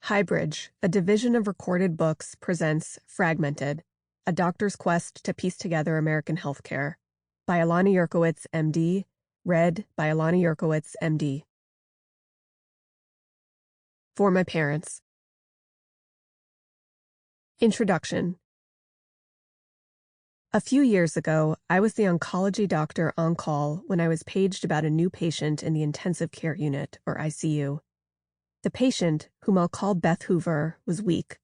HighBridge, a division of Recorded Books, presents Fragmented, A Doctor's Quest to Piece Together American Healthcare, by Ilana Yurkiewicz, MD, read by Ilana Yurkiewicz, MD. For my parents. Introduction. A few years ago, I was the oncology doctor on call when I was paged about a new patient in the intensive care unit, or ICU. The patient, whom I'll call Beth Hoover, was weak.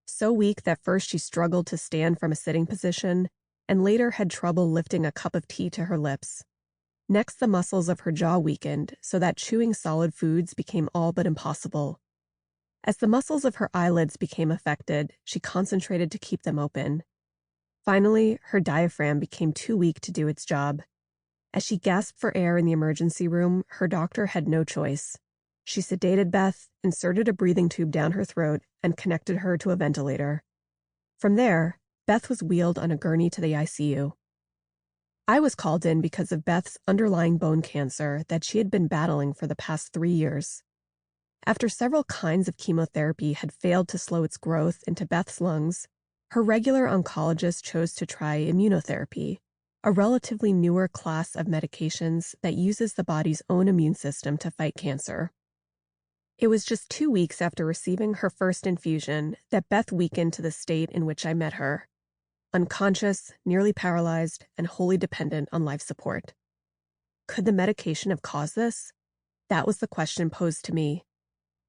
So weak that first she struggled to stand from a sitting position, and later had trouble lifting a cup of tea to her lips. Next, the muscles of her jaw weakened, so that chewing solid foods became all but impossible. As the muscles of her eyelids became affected, she concentrated to keep them open. Finally, her diaphragm became too weak to do its job. As she gasped for air in the emergency room, her doctor had no choice. She sedated Beth, inserted a breathing tube down her throat, and connected her to a ventilator. From there, Beth was wheeled on a gurney to the ICU. I was called in because of Beth's underlying bone cancer that she had been battling for the past 3 years. After several kinds of chemotherapy had failed to slow its growth into Beth's lungs, her regular oncologist chose to try immunotherapy, a relatively newer class of medications that uses the body's own immune system to fight cancer. It was just 2 weeks after receiving her first infusion that Beth weakened to the state in which I met her, unconscious, nearly paralyzed, and wholly dependent on life support. Could the medication have caused this? That was the question posed to me.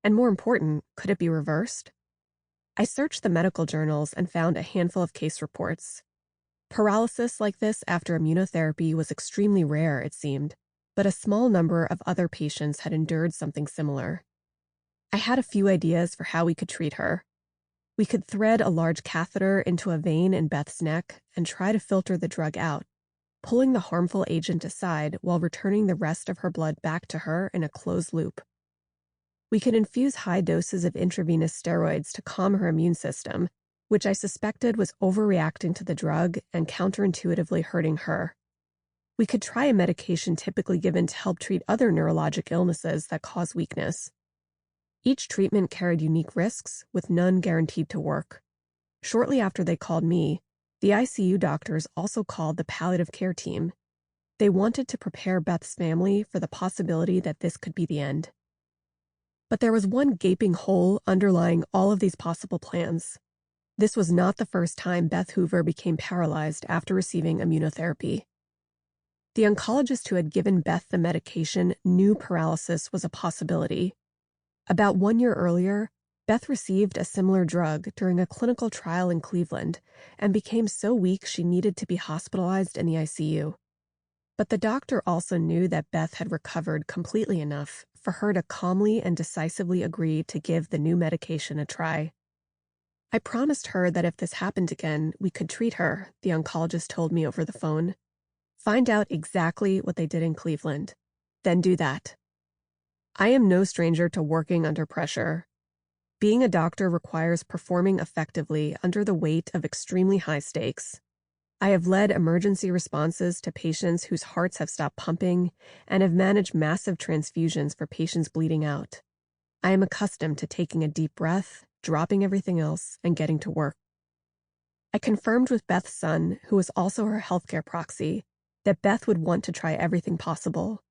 And more important, could it be reversed? I searched the medical journals and found a handful of case reports. Paralysis like this after immunotherapy was extremely rare, it seemed, but a small number of other patients had endured something similar. I had a few ideas for how we could treat her. We could thread a large catheter into a vein in Beth's neck and try to filter the drug out, pulling the harmful agent aside while returning the rest of her blood back to her in a closed loop. We could infuse high doses of intravenous steroids to calm her immune system, which I suspected was overreacting to the drug and counterintuitively hurting her. We could try a medication typically given to help treat other neurologic illnesses that cause weakness. Each treatment carried unique risks, with none guaranteed to work. Shortly after they called me, the ICU doctors also called the palliative care team. They wanted to prepare Beth's family for the possibility that this could be the end. But there was one gaping hole underlying all of these possible plans. This was not the first time Beth Hoover became paralyzed after receiving immunotherapy. The oncologist who had given Beth the medication knew paralysis was a possibility. About 1 year earlier, Beth received a similar drug during a clinical trial in Cleveland and became so weak she needed to be hospitalized in the ICU. But the doctor also knew that Beth had recovered completely enough for her to calmly and decisively agree to give the new medication a try. I promised her that if this happened again, we could treat her, the oncologist told me over the phone. Find out exactly what they did in Cleveland, then do that. I am no stranger to working under pressure. Being a doctor requires performing effectively under the weight of extremely high stakes. I have led emergency responses to patients whose hearts have stopped pumping and have managed massive transfusions for patients bleeding out. I am accustomed to taking a deep breath, dropping everything else, and getting to work. I confirmed with Beth's son, who was also her healthcare proxy, that Beth would want to try everything possible.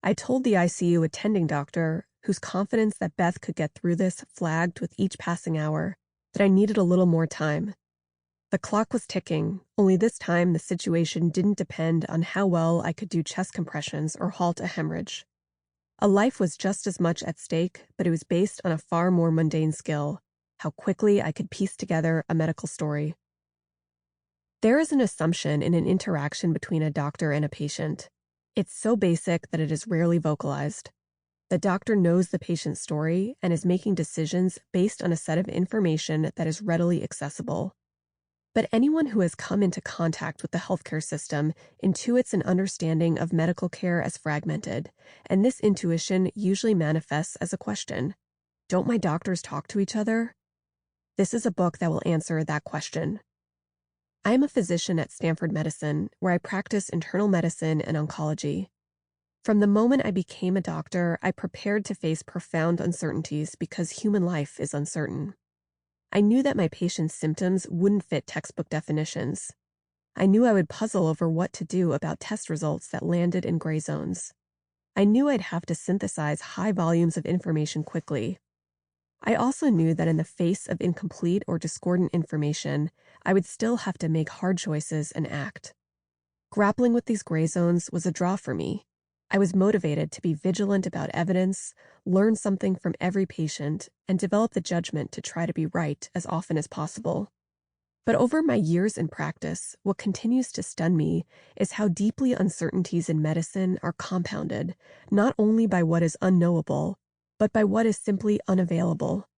I told the ICU attending doctor, whose confidence that Beth could get through this flagged with each passing hour, that I needed a little more time. The clock was ticking, only this time the situation didn't depend on how well I could do chest compressions or halt a hemorrhage. A life was just as much at stake, but it was based on a far more mundane skill, how quickly I could piece together a medical story. There is an assumption in an interaction between a doctor and a patient. It's so basic that it is rarely vocalized. The doctor knows the patient's story and is making decisions based on a set of information that is readily accessible. But anyone who has come into contact with the healthcare system intuits an understanding of medical care as fragmented, and this intuition usually manifests as a question. Don't my doctors talk to each other? This is a book that will answer that question. I am a physician at Stanford Medicine, where I practice internal medicine and oncology. From the moment I became a doctor, I prepared to face profound uncertainties because human life is uncertain. I knew that my patients' symptoms wouldn't fit textbook definitions. I knew I would puzzle over what to do about test results that landed in gray zones. I knew I'd have to synthesize high volumes of information quickly. I also knew that in the face of incomplete or discordant information, I would still have to make hard choices and act. Grappling with these gray zones was a draw for me. I was motivated to be vigilant about evidence, learn something from every patient, and develop the judgment to try to be right as often as possible. But over my years in practice, what continues to stun me is how deeply uncertainties in medicine are compounded, not only by what is unknowable, but by what is simply unavailable.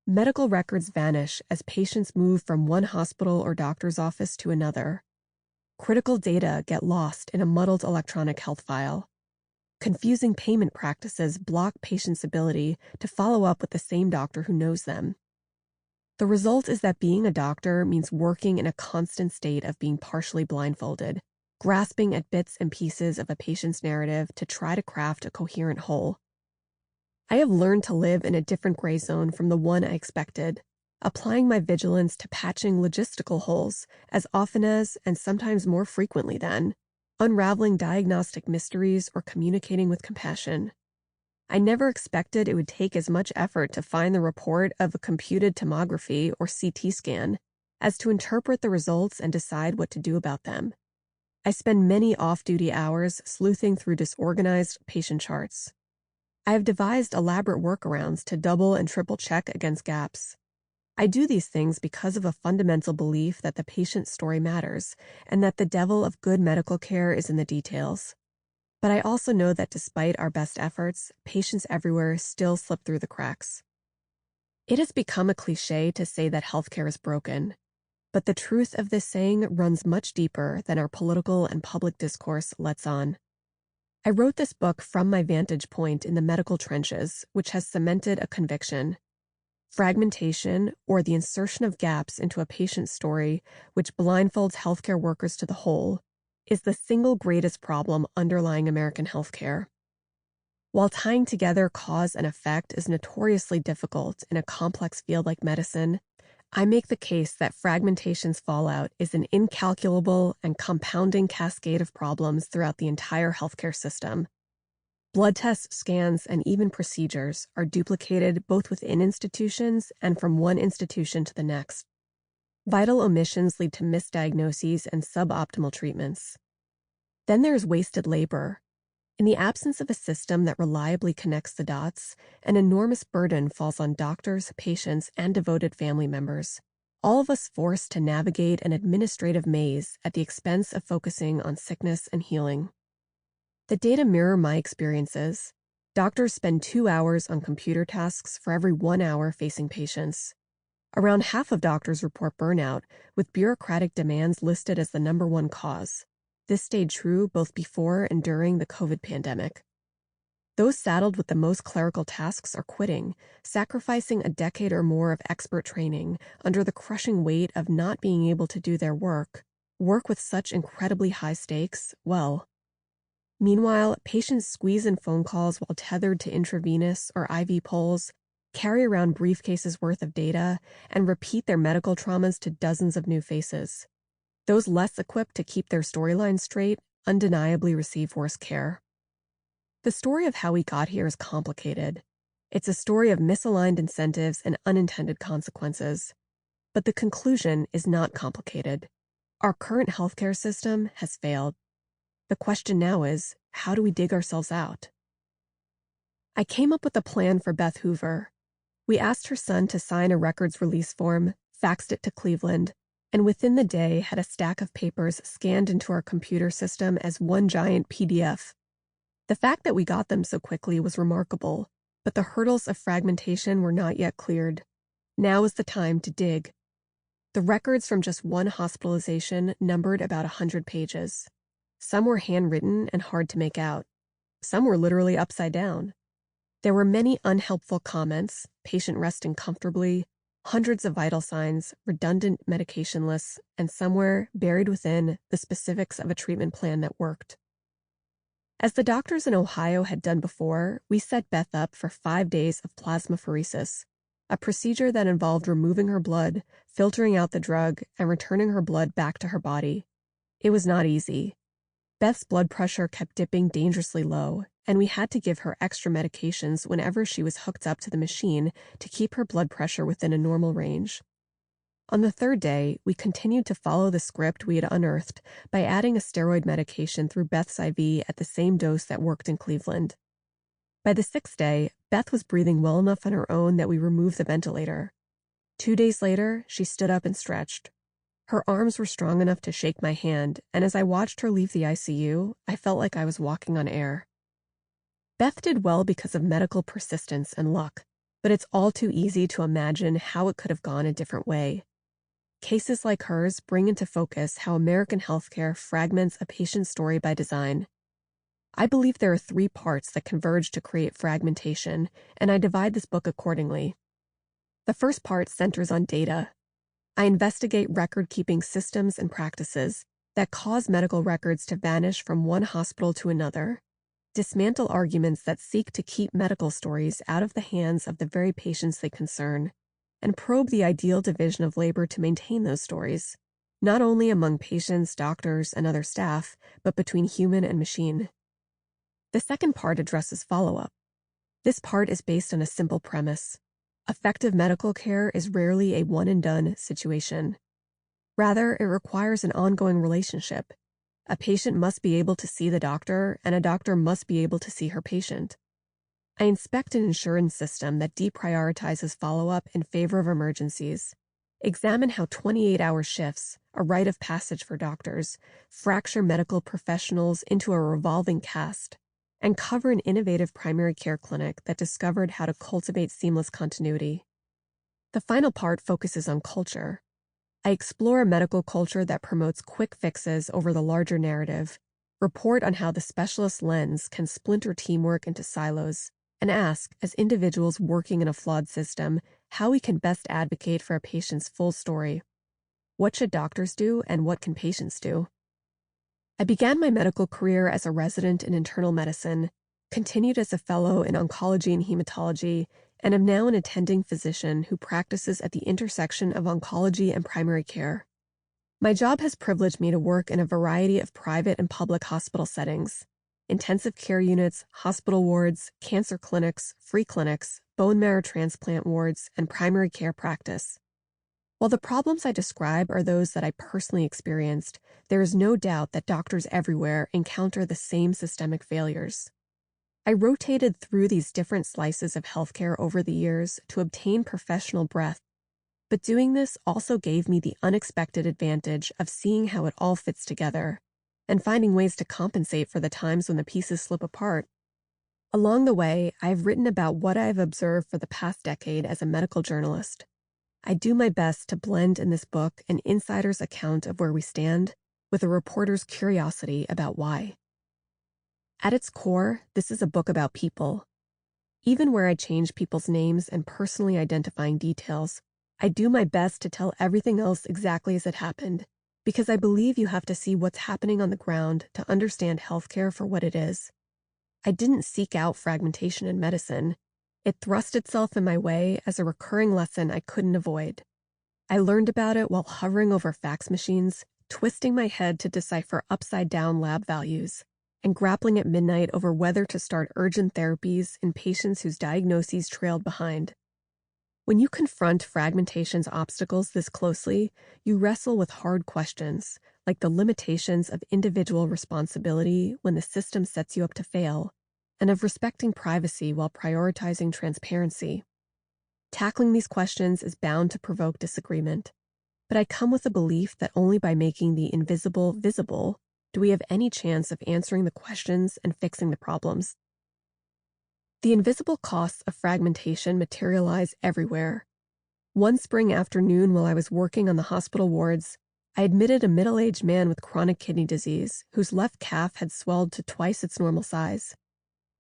Medical records vanish as patients move from one hospital or doctor's office to another. Critical data get lost in a muddled electronic health file. Confusing payment practices block patients' ability to follow up with the same doctor who knows them. The result is that being a doctor means working in a constant state of being partially blindfolded, grasping at bits and pieces of a patient's narrative to try to craft a coherent whole. I have learned to live in a different gray zone from the one I expected, applying my vigilance to patching logistical holes as often as, and sometimes more frequently than, unraveling diagnostic mysteries or communicating with compassion. I never expected it would take as much effort to find the report of a computed tomography or CT scan as to interpret the results and decide what to do about them. I spend many off-duty hours sleuthing through disorganized patient charts. I have devised elaborate workarounds to double and triple check against gaps. I do these things because of a fundamental belief that the patient's story matters and that the devil of good medical care is in the details. But I also know that despite our best efforts, patients everywhere still slip through the cracks. It has become a cliche to say that healthcare is broken, but the truth of this saying runs much deeper than our political and public discourse lets on. I wrote this book from my vantage point in the medical trenches, which has cemented a conviction. Fragmentation, or the insertion of gaps into a patient's story, which blindfolds healthcare workers to the whole, is the single greatest problem underlying American healthcare. While tying together cause and effect is notoriously difficult in a complex field like medicine, I make the case that fragmentation's fallout is an incalculable and compounding cascade of problems throughout the entire healthcare system. Blood tests, scans, and even procedures are duplicated both within institutions and from one institution to the next. Vital omissions lead to misdiagnoses and suboptimal treatments. Then there's wasted labor. In the absence of a system that reliably connects the dots, an enormous burden falls on doctors, patients, and devoted family members, all of us forced to navigate an administrative maze at the expense of focusing on sickness and healing. The data mirror my experiences. Doctors spend 2 hours on computer tasks for every 1 hour facing patients. Around half of doctors report burnout, with bureaucratic demands listed as the #1 cause. This stayed true both before and during the COVID pandemic. Those saddled with the most clerical tasks are quitting, sacrificing a decade or more of expert training under the crushing weight of not being able to do their work with such incredibly high stakes, well. Meanwhile, patients squeeze in phone calls while tethered to intravenous or IV poles, carry around briefcases worth of data, and repeat their medical traumas to dozens of new faces. Those less equipped to keep their storyline straight undeniably receive worse care. The story of how we got here is complicated. It's a story of misaligned incentives and unintended consequences. But the conclusion is not complicated. Our current healthcare system has failed. The question now is, how do we dig ourselves out? I came up with a plan for Beth Hoover. We asked her son to sign a records release form, faxed it to Cleveland, and within the day had a stack of papers scanned into our computer system as one giant PDF. The fact that we got them so quickly was remarkable, but the hurdles of fragmentation were not yet cleared. Now is the time to dig. The records from just one hospitalization numbered about 100 pages. Some were handwritten and hard to make out. Some were literally upside down. There were many unhelpful comments, patient resting comfortably, hundreds of vital signs, redundant medication lists, and somewhere, buried within, the specifics of a treatment plan that worked. As the doctors in Ohio had done before, we set Beth up for 5 days of plasmapheresis, a procedure that involved removing her blood, filtering out the drug, and returning her blood back to her body. It was not easy. Beth's blood pressure kept dipping dangerously low, and we had to give her extra medications whenever she was hooked up to the machine to keep her blood pressure within a normal range. On the 3rd day, we continued to follow the script we had unearthed by adding a steroid medication through Beth's IV at the same dose that worked in Cleveland. By the 6th day, Beth was breathing well enough on her own that we removed the ventilator. 2 days later, she stood up and stretched. Her arms were strong enough to shake my hand, and as I watched her leave the ICU, I felt like I was walking on air. Beth did well because of medical persistence and luck, but it's all too easy to imagine how it could have gone a different way. Cases like hers bring into focus how American healthcare fragments a patient's story by design. I believe there are 3 parts that converge to create fragmentation, and I divide this book accordingly. The first part centers on data. I investigate record-keeping systems and practices that cause medical records to vanish from one hospital to another, dismantle arguments that seek to keep medical stories out of the hands of the very patients they concern, and probe the ideal division of labor to maintain those stories, not only among patients, doctors, and other staff, but between human and machine. The second part addresses follow-up. This part is based on a simple premise. Effective medical care is rarely a one-and-done situation. Rather, it requires an ongoing relationship. A patient must be able to see the doctor, and a doctor must be able to see her patient. I inspect an insurance system that deprioritizes follow-up in favor of emergencies, examine how 28-hour shifts, a rite of passage for doctors, fracture medical professionals into a revolving caste, and cover an innovative primary care clinic that discovered how to cultivate seamless continuity. The final part focuses on culture. I explore a medical culture that promotes quick fixes over the larger narrative, report on how the specialist lens can splinter teamwork into silos, and ask, as individuals working in a flawed system, how we can best advocate for a patient's full story. What should doctors do, and what can patients do? I began my medical career as a resident in internal medicine, continued as a fellow in oncology and hematology, and am now an attending physician who practices at the intersection of oncology and primary care. My job has privileged me to work in a variety of private and public hospital settings: intensive care units, hospital wards, cancer clinics, free clinics, bone marrow transplant wards, and primary care practice. While the problems I describe are those that I personally experienced, there is no doubt that doctors everywhere encounter the same systemic failures. I rotated through these different slices of healthcare over the years to obtain professional breadth, but doing this also gave me the unexpected advantage of seeing how it all fits together and finding ways to compensate for the times when the pieces slip apart. Along the way, I've written about what I've observed for the past decade as a medical journalist. I do my best to blend in this book an insider's account of where we stand with a reporter's curiosity about why. At its core, this is a book about people. Even where I change people's names and personally identifying details, I do my best to tell everything else exactly as it happened, because I believe you have to see what's happening on the ground to understand healthcare for what it is. I didn't seek out fragmentation in medicine. It thrust itself in my way as a recurring lesson I couldn't avoid. I learned about it while hovering over fax machines, twisting my head to decipher upside-down lab values, and grappling at midnight over whether to start urgent therapies in patients whose diagnoses trailed behind. When you confront fragmentation's obstacles this closely, you wrestle with hard questions, like the limitations of individual responsibility when the system sets you up to fail, and of respecting privacy while prioritizing transparency. Tackling these questions is bound to provoke disagreement, but I come with a belief that only by making the invisible visible do we have any chance of answering the questions and fixing the problems. The invisible costs of fragmentation materialize everywhere. One spring afternoon while I was working on the hospital wards, I admitted a middle-aged man with chronic kidney disease whose left calf had swelled to twice its normal size.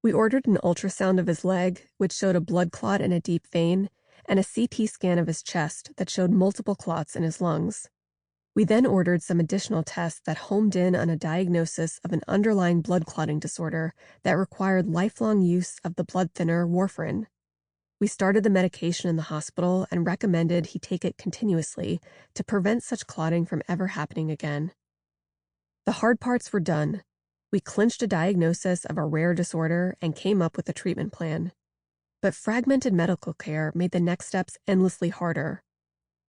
We ordered an ultrasound of his leg, which showed a blood clot in a deep vein, and a CT scan of his chest that showed multiple clots in his lungs. We then ordered some additional tests that homed in on a diagnosis of an underlying blood clotting disorder that required lifelong use of the blood thinner warfarin. We started the medication in the hospital and recommended he take it continuously to prevent such clotting from ever happening again. The hard parts were done. We clinched a diagnosis of a rare disorder and came up with a treatment plan. But fragmented medical care made the next steps endlessly harder.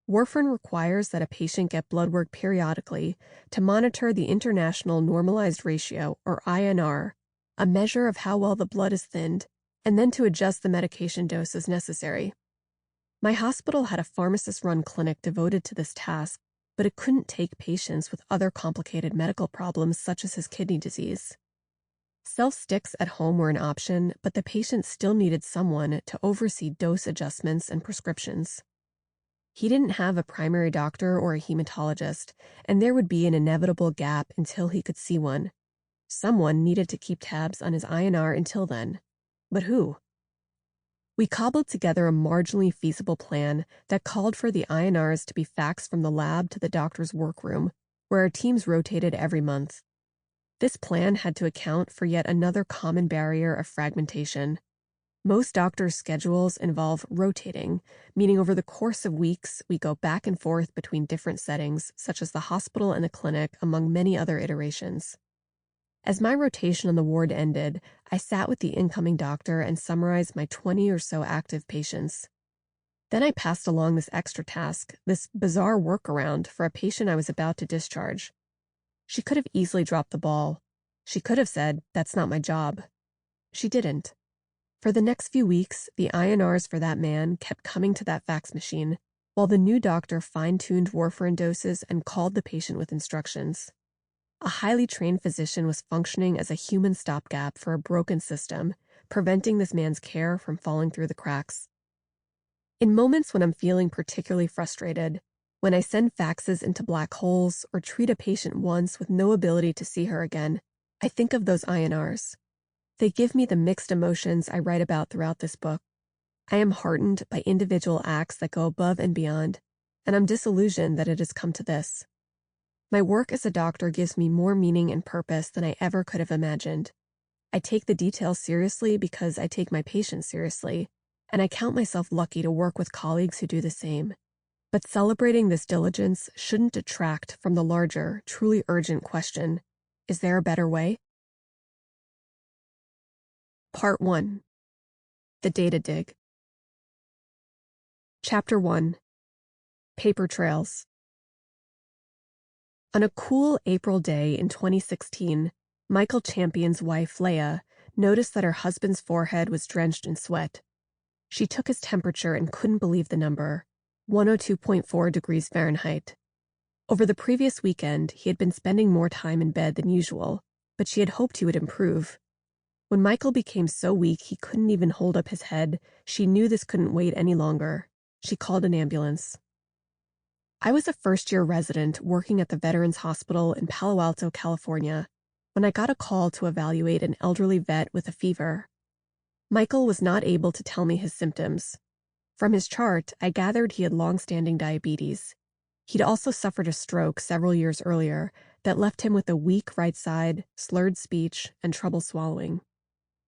Warfarin requires that a patient get blood work periodically to monitor the International Normalized Ratio, or INR, a measure of how well the blood is thinned, and then to adjust the medication dose as necessary. My hospital had a pharmacist-run clinic devoted to this task, but it couldn't take patients with other complicated medical problems such as his kidney disease. Self-sticks at home were an option, but the patient still needed someone to oversee dose adjustments and prescriptions. He didn't have a primary doctor or a hematologist, and there would be an inevitable gap until he could see one. Someone needed to keep tabs on his INR until then. But who? We cobbled together a marginally feasible plan that called for the INRs to be faxed from the lab to the doctor's workroom, where our teams rotated every month. This plan had to account for yet another common barrier of fragmentation. Most doctors' schedules involve rotating, meaning over the course of weeks, we go back and forth between different settings, such as the hospital and the clinic, among many other iterations. As my rotation on the ward ended, I sat with the incoming doctor and summarized my 20 or so active patients. Then I passed along this extra task, this bizarre workaround for a patient I was about to discharge. She could have easily dropped the ball. She could have said, "That's not my job." She didn't. For the next few weeks, the INRs for that man kept coming to that fax machine, while the new doctor fine-tuned warfarin doses and called the patient with instructions. A highly trained physician was functioning as a human stopgap for a broken system, preventing this man's care from falling through the cracks. In moments when I'm feeling particularly frustrated, when I send faxes into black holes or treat a patient once with no ability to see her again, I think of those INRs. They give me the mixed emotions I write about throughout this book. I am heartened by individual acts that go above and beyond, and I'm disillusioned that it has come to this. My work as a doctor gives me more meaning and purpose than I ever could have imagined. I take the details seriously because I take my patients seriously, and I count myself lucky to work with colleagues who do the same. But celebrating this diligence shouldn't detract from the larger, truly urgent question, is there a better way? Part 1. The Data Dig. Chapter 1. Paper Trails. On a cool April day in 2016, Michael Champion's wife, Leah, noticed that her husband's forehead was drenched in sweat. She took his temperature and couldn't believe the number, 102.4 degrees Fahrenheit. Over the previous weekend, he had been spending more time in bed than usual, but she had hoped he would improve. When Michael became so weak he couldn't even hold up his head, she knew this couldn't wait any longer. She called an ambulance. I was a first-year resident working at the Veterans Hospital in Palo Alto, California, when I got a call to evaluate an elderly vet with a fever. Michael was not able to tell me his symptoms. From his chart, I gathered he had long-standing diabetes. He'd also suffered a stroke several years earlier that left him with a weak right side, slurred speech, and trouble swallowing.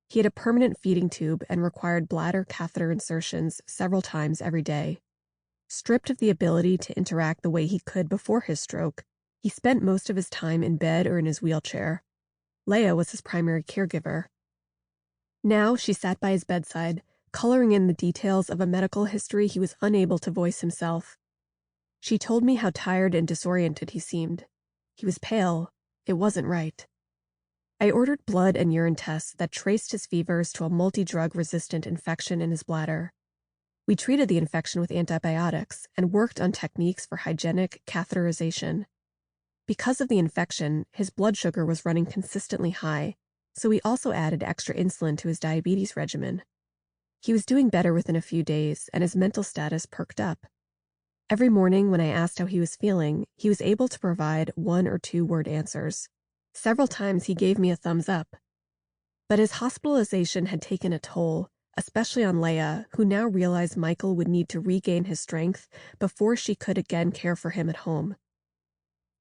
He had a permanent feeding tube and required bladder catheter insertions several times every day. Stripped of the ability to interact the way he could before his stroke, he spent most of his time in bed or in his wheelchair. Leah was his primary caregiver. Now she sat by his bedside, coloring in the details of a medical history he was unable to voice himself. She told me how tired and disoriented he seemed. He was pale. It wasn't right. I ordered blood and urine tests that traced his fevers to a multi-drug-resistant infection in his bladder. We treated the infection with antibiotics and worked on techniques for hygienic catheterization. Because of the infection, his blood sugar was running consistently high, so we also added extra insulin to his diabetes regimen. He was doing better within a few days, and his mental status perked up. Every morning when I asked how he was feeling, he was able to provide 1- or 2-word answers. Several times he gave me a thumbs up. But his hospitalization had taken a toll, especially on Leah, who now realized Michael would need to regain his strength before she could again care for him at home.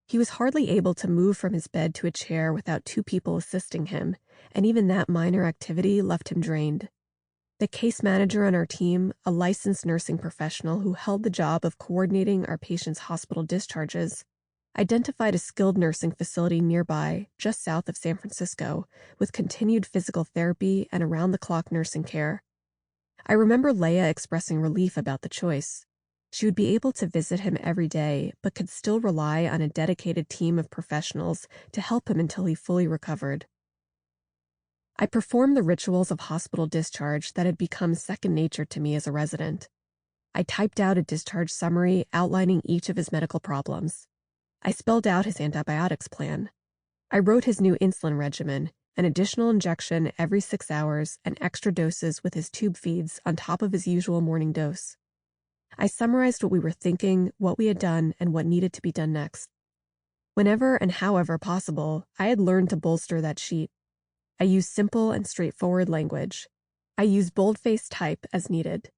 He was hardly able to move from his bed to a chair without two people assisting him, and even that minor activity left him drained. The case manager on our team, a licensed nursing professional who held the job of coordinating our patients' hospital discharges, identified a skilled nursing facility nearby, just south of San Francisco, with continued physical therapy and around-the-clock nursing care. I remember Leah expressing relief about the choice. She would be able to visit him every day, but could still rely on a dedicated team of professionals to help him until he fully recovered. I performed the rituals of hospital discharge that had become second nature to me as a resident. I typed out a discharge summary outlining each of his medical problems. I spelled out his antibiotics plan. I wrote his new insulin regimen, an additional injection every 6 hours and extra doses with his tube feeds on top of his usual morning dose. I summarized what we were thinking, what we had done, and what needed to be done next. Whenever and however possible, I had learned to bolster that sheet. I used simple and straightforward language. I used boldface type as needed.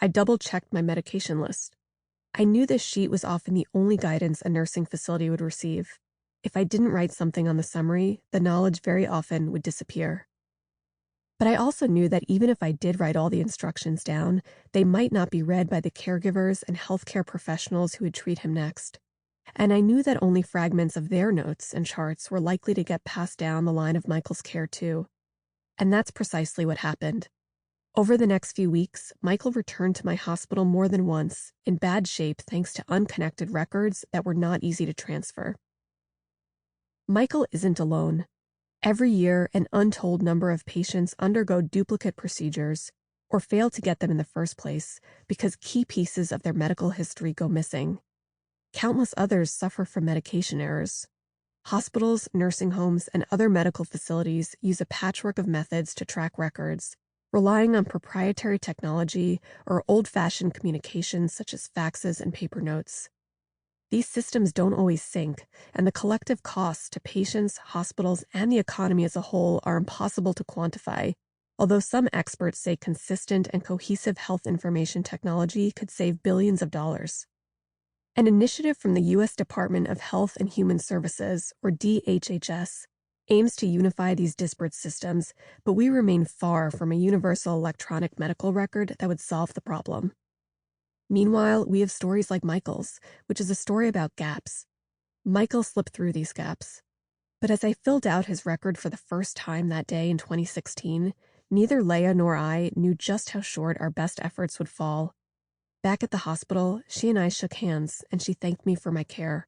I double-checked my medication list. I knew this sheet was often the only guidance a nursing facility would receive. If I didn't write something on the summary, the knowledge very often would disappear. But I also knew that even if I did write all the instructions down, they might not be read by the caregivers and healthcare professionals who would treat him next. And I knew that only fragments of their notes and charts were likely to get passed down the line of Michael's care too. And that's precisely what happened. Over the next few weeks, Michael returned to my hospital more than once, in bad shape thanks to unconnected records that were not easy to transfer. Michael isn't alone. Every year, an untold number of patients undergo duplicate procedures or fail to get them in the first place because key pieces of their medical history go missing. Countless others suffer from medication errors. Hospitals, nursing homes, and other medical facilities use a patchwork of methods to track records, relying on proprietary technology or old-fashioned communications such as faxes and paper notes. These systems don't always sync, and the collective costs to patients, hospitals, and the economy as a whole are impossible to quantify, although some experts say consistent and cohesive health information technology could save billions of dollars. An initiative from the U.S. Department of Health and Human Services, or DHHS, aims to unify these disparate systems, but we remain far from a universal electronic medical record that would solve the problem. Meanwhile, we have stories like Michael's, which is a story about gaps. Michael slipped through these gaps. But as I filled out his record for the first time that day in 2016, neither Leah nor I knew just how short our best efforts would fall. Back at the hospital, she and I shook hands, and she thanked me for my care.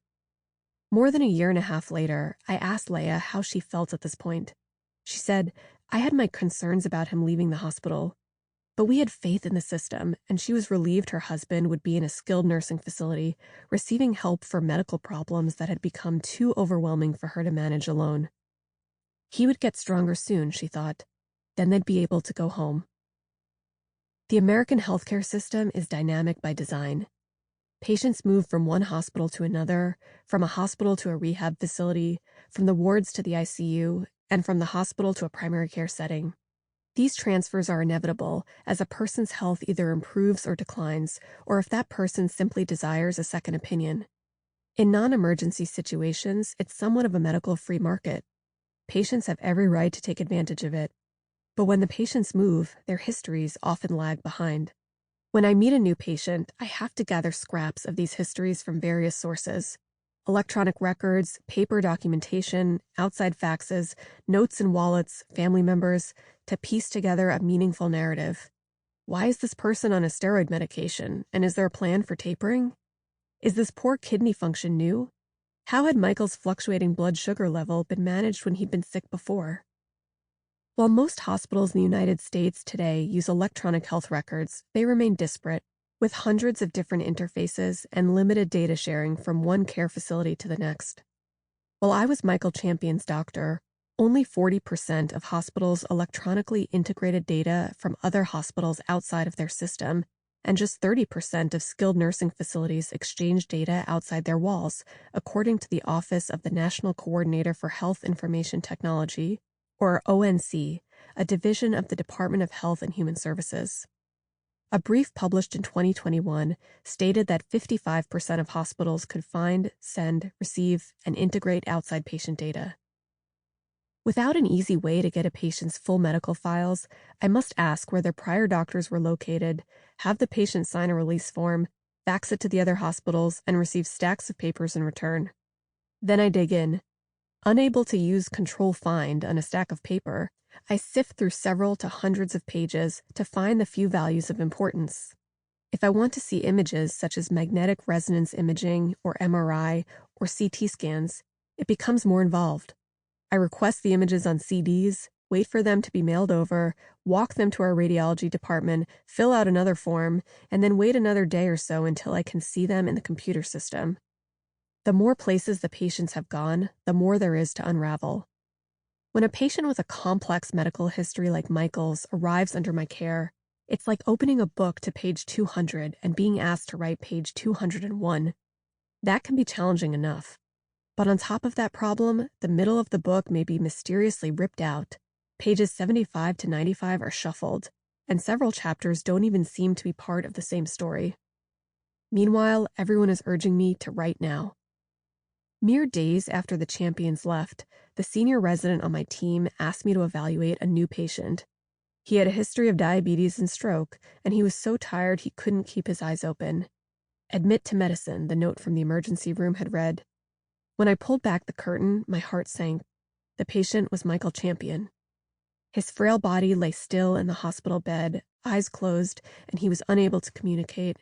More than a year and a half later, I asked Leah how she felt at this point. She said, I had my concerns about him leaving the hospital, but we had faith in the system, and she was relieved her husband would be in a skilled nursing facility, receiving help for medical problems that had become too overwhelming for her to manage alone. He would get stronger soon, she thought. Then they'd be able to go home. The American healthcare system is dynamic by design. Patients move from one hospital to another, from a hospital to a rehab facility, from the wards to the ICU, and from the hospital to a primary care setting. These transfers are inevitable as a person's health either improves or declines, or if that person simply desires a second opinion. In non-emergency situations, it's somewhat of a medical free market. Patients have every right to take advantage of it. But when the patients move, their histories often lag behind. When I meet a new patient, I have to gather scraps of these histories from various sources. Electronic records, paper documentation, outside faxes, notes in wallets, family members, to piece together a meaningful narrative. Why is this person on a steroid medication, and is there a plan for tapering? Is this poor kidney function new? How had Michael's fluctuating blood sugar level been managed when he'd been sick before? While most hospitals in the United States today use electronic health records, they remain disparate, with hundreds of different interfaces and limited data sharing from one care facility to the next. While I was Michael Champion's doctor, only 40% of hospitals electronically integrated data from other hospitals outside of their system, and just 30% of skilled nursing facilities exchange data outside their walls, according to the Office of the National Coordinator for Health Information Technology, or ONC, a division of the Department of Health and Human Services. A brief published in 2021 stated that 55% of hospitals could find, send, receive, and integrate outside patient data. Without an easy way to get a patient's full medical files, I must ask where their prior doctors were located, have the patient sign a release form, fax it to the other hospitals, and receive stacks of papers in return. Then I dig in. Unable to use Control-Find on a stack of paper, I sift through several to hundreds of pages to find the few values of importance. If I want to see images such as magnetic resonance imaging or MRI or CT scans, it becomes more involved. I request the images on CDs, wait for them to be mailed over, walk them to our radiology department, fill out another form, and then wait another day or so until I can see them in the computer system. The more places the patients have gone, the more there is to unravel. When a patient with a complex medical history like Michael's arrives under my care, it's like opening a book to page 200 and being asked to write page 201. That can be challenging enough. But on top of that problem, the middle of the book may be mysteriously ripped out. Pages 75 to 95 are shuffled, and several chapters don't even seem to be part of the same story. Meanwhile, everyone is urging me to write now. Mere days after the champions left, the senior resident on my team asked me to evaluate a new patient. He had a history of diabetes and stroke, and he was so tired he couldn't keep his eyes open. Admit to medicine, the note from the emergency room had read. When I pulled back the curtain, my heart sank. The patient was Michael Champion. His frail body lay still in the hospital bed, eyes closed, and he was unable to communicate.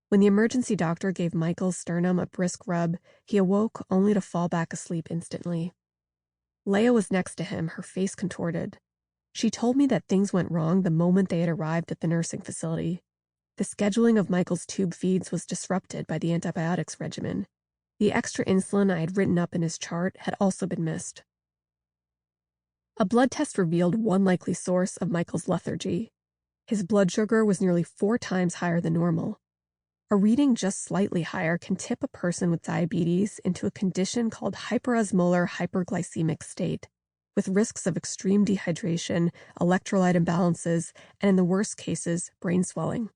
When the emergency doctor gave Michael's sternum a brisk rub, he awoke only to fall back asleep instantly. Leah was next to him, her face contorted. She told me that things went wrong the moment they had arrived at the nursing facility. The scheduling of Michael's tube feeds was disrupted by the antibiotics regimen. The extra insulin I had written up in his chart had also been missed. A blood test revealed one likely source of Michael's lethargy. His blood sugar was nearly 4 times higher than normal. A reading just slightly higher can tip a person with diabetes into a condition called hyperosmolar hyperglycemic state, with risks of extreme dehydration, electrolyte imbalances, and in the worst cases, brain swelling.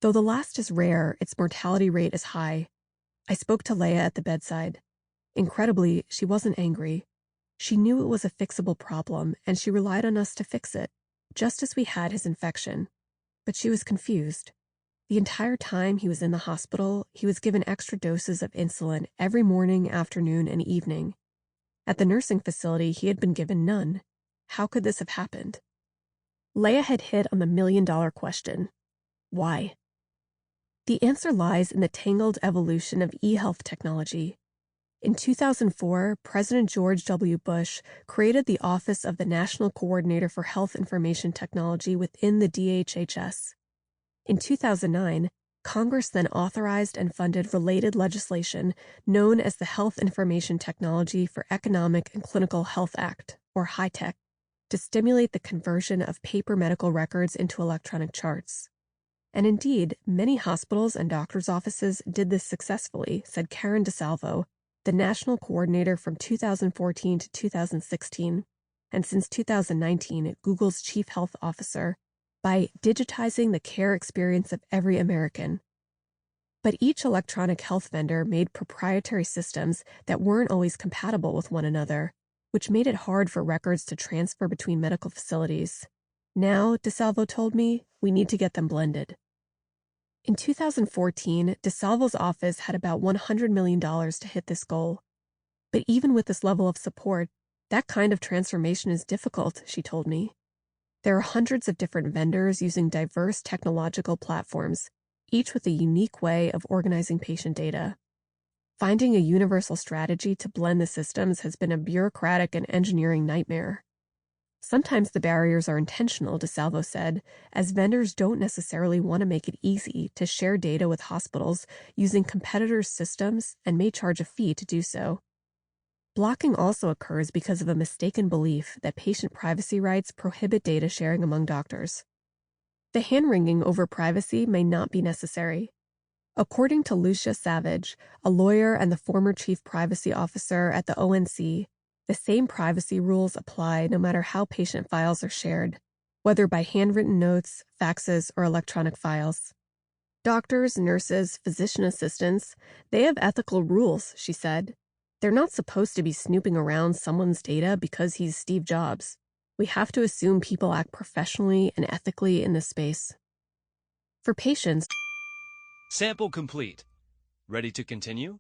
Though the last is rare, its mortality rate is high. I spoke to Leah at the bedside. Incredibly, she wasn't angry. She knew it was a fixable problem, and she relied on us to fix it, just as we had his infection. But she was confused. The entire time he was in the hospital, he was given extra doses of insulin every morning, afternoon, and evening. At the nursing facility, he had been given none. How could this have happened? Leah had hit on the million-dollar question. Why? The answer lies in the tangled evolution of e-health technology. In 2004, President George W. Bush created the Office of the National Coordinator for Health Information Technology within the DHHS. In 2009, Congress then authorized and funded related legislation known as the Health Information Technology for Economic and Clinical Health Act, or HITECH, to stimulate the conversion of paper medical records into electronic charts. And indeed, many hospitals and doctors' offices did this successfully, said Karen DeSalvo, the national coordinator from 2014 to 2016, and since 2019, Google's chief health officer, by digitizing the care experience of every American. But each electronic health vendor made proprietary systems that weren't always compatible with one another, which made it hard for records to transfer between medical facilities. Now, DeSalvo told me, we need to get them blended. In 2014, DeSalvo's office had about $100 million to hit this goal. But even with this level of support, that kind of transformation is difficult, she told me. There are hundreds of different vendors using diverse technological platforms, each with a unique way of organizing patient data. Finding a universal strategy to blend the systems has been a bureaucratic and engineering nightmare. Sometimes the barriers are intentional, DeSalvo said, as vendors don't necessarily want to make it easy to share data with hospitals using competitors' systems and may charge a fee to do so. Blocking also occurs because of a mistaken belief that patient privacy rights prohibit data sharing among doctors. The hand-wringing over privacy may not be necessary. According to Lucia Savage, a lawyer and the former chief privacy officer at the ONC, the same privacy rules apply no matter how patient files are shared. whether by handwritten notes, faxes, or electronic files. Doctors, nurses, physician assistants, they have ethical rules, she said. They're not supposed to be snooping around someone's data because he's Steve Jobs. We have to assume people act professionally and ethically in this space. For patients, Sample complete. Ready to continue?